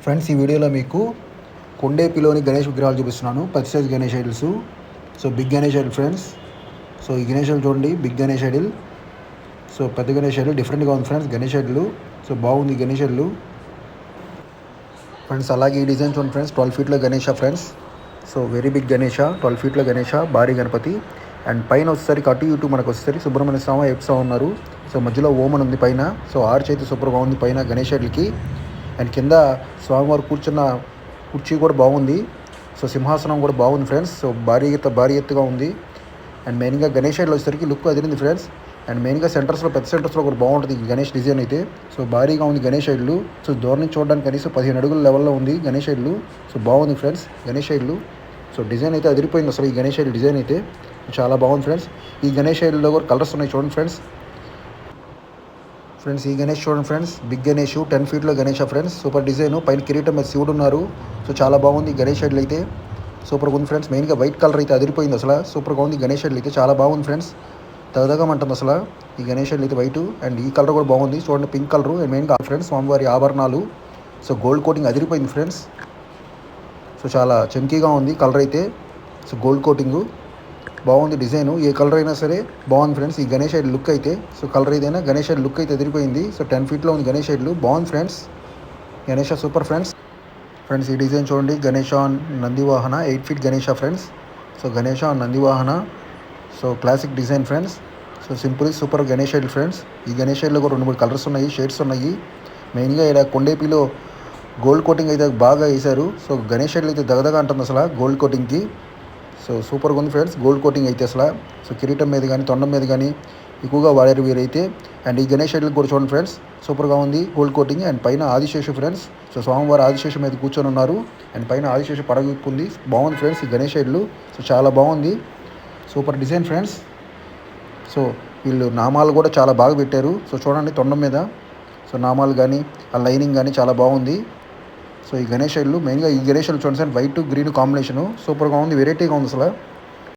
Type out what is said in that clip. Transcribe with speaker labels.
Speaker 1: Friends, ఈ వీడియోలో మీకు కొండేపిలోని గణేష్ విగ్రహాలు చూపిస్తున్నాను. పెద్ద size Ganesh idols. So big Ganesh idol friends. So ఈ గణేష్ ఐడల్ చూడండి, బిగ్ గణేష్ ఐడల్. సో పెద్ద గణేష్ ఐడల్ డిఫరెంట్గా ఉంది ఫ్రెండ్స్. గణేష్ ఐడల్ సో బాగుంది గణేష్ ఐడల్ ఫ్రెండ్స్. అలాగే ఈ డిజైన్ చూడండి ఫ్రెండ్స్, 12 ఫీట్లో Ganesha friends. So very big Ganesha, 12 ఫీట్లో గణేష, భారీ గణపతి. అండ్ పైన వచ్చేసరికి అటు ఇటు మనకు వచ్చేసరికి సుబ్రహ్మణ్య స్వామి ఎప్సా ఉన్నారు. సో మధ్యలో ఓమన్ ఉంది పైన. సో ఆర్చ్ అయితే సూపర్గా ఉంది పైన గణేష్ ఐడల్కి. అండ్ కింద స్వామివారు కూర్చున్న కుర్చీ కూడా బాగుంది. సో సింహాసనం కూడా బాగుంది ఫ్రెండ్స్. సో భారీ ఎత్తుగా ఉంది. అండ్ మెయిన్గా గణేష్ ఐడల్ వచ్చేసరికి లుక్ అదిరింది ఫ్రెండ్స్. అండ్ మెయిన్గా సెంటర్స్లో పెద్ద సెంటర్స్లో కూడా బాగుంటుంది ఈ గణేష్ డిజైన్ అయితే. సో భారీగా ఉంది గణేష్ ఐడల్. సో దూరం నుంచి చూడడానికి కనీసం 15 అడుగుల లెవెల్లో ఉంది గణేష్ ఐడల్. సో బాగుంది friends Ganesh idol. So design అయితే అదిరిపోయింది అసలు ఈ గణేష్ ఐడల్ డిజైన్ అయితే చాలా బాగుంది ఫ్రెండ్స్. ఈ గణేష్ ఐడల్లో కూడా కలర్స్ ఉన్నాయి చూడండి ఫ్రెండ్స్. ఈ గణేష్ చూడండి ఫ్రెండ్స్, బిగ్ గణేష్ 10 ఫీట్లో గణేష ఫ్రెండ్స్. సూపర్ డిజైన్, పైన కిరీటం మీద శివుడు ఉన్నారు. సో చాలా బాగుంది గణేష్ ఐడల్ అయితే. సూపర్గా ఉంది ఫ్రెండ్స్. మెయిన్గా వైట్ కలర్ అయితే అదిరిపోయింది అసలు. సూపర్గా ఉంది గణేష్ ఐడల్ అయితే, చాలా బాగుంది ఫ్రెండ్స్. తగదగమంటుంది అసలు ఈ గణేష్ ఐడల్ అయితే వైట్. అండ్ ఈ కలర్ కూడా బాగుంది చూడండి, పింక్ కలర్. అండ్ మెయిన్గా ఫ్రెండ్స్ స్వామివారి ఆభరణాలు. సో గోల్డ్ కోటింగ్ అదిరిపోయింది ఫ్రెండ్స్. సో చాలా చంకీగా ఉంది కలర్ అయితే. సో గోల్డ్ కోటింగు బాగుంది డిజైను. ఏ కలర్ అయినా సరే బాగుంది ఫ్రెండ్స్. ఈ గణేష్ ఐడల్ లుక్ అయితే, సో కలర్ ఏదైనా గణేష్ ఐడల్ లుక్ అయితే ఎదిరిపోయింది. సో 10 ఫీట్లో ఉంది గణేష్ ఐడల్, బాగుంది ఫ్రెండ్స్. Ganesha super friends. ఈ డిజైన్ చూడండి, గణేష నందివాహన 8 feet Ganesha friends. So Ganesha నందివాహన, so classic design friends. So simple super Ganesh idol friends. ఈ గణేష్ ఐడల్లో కూడా 2-3 కలర్స్ ఉన్నాయి, షేడ్స్ ఉన్నాయి. మెయిన్గా ఇక్కడ కొండేపిలో గోల్డ్ కోటింగ్ అయితే బాగా వేశారు. సో గణేష్ ఐడల్ అయితే దగదగా అంటుంది అసలు గోల్డ్ కోటింగ్కి. సో సూపర్గా ఉంది ఫ్రెండ్స్ గోల్డ్ కోటింగ్ అయితే అసలు. సో కిరీటం మీద కానీ తొండం మీద కానీ ఎక్కువగా వాడారు వీరైతే. అండ్ ఈ గణేష్ ఐడల్ కూడా చూడండి ఫ్రెండ్స్, సూపర్గా ఉంది గోల్డ్ కోటింగ్. అండ్ పైన ఆదిశేషు ఫ్రెండ్స్. సో స్వామివారు ఆదిశేషు మీద కూర్చొని ఉన్నారు. అండ్ పైన ఆదిశేషు పడగొక్కుంది. బాగుంది ఫ్రెండ్స్ ఈ గణేష్ ఐడల్. సో చాలా బాగుంది, సూపర్ డిజైన్ ఫ్రెండ్స్. సో వీళ్ళు నామాలు కూడా చాలా బాగా పెట్టారు. సో చూడండి తొండం మీద సో నామాలు కానీ ఆ లైనింగ్ కానీ చాలా బాగుంది. సో ఈ గణేష్ ఐడల్ మెయిన్గా ఈ గణేష్ ఐడల్ చూడండి సార్, వైట్ గ్రీన్ కాంబినేషను సూపర్గా ఉంది, వెరైటీగా ఉంది అసలు.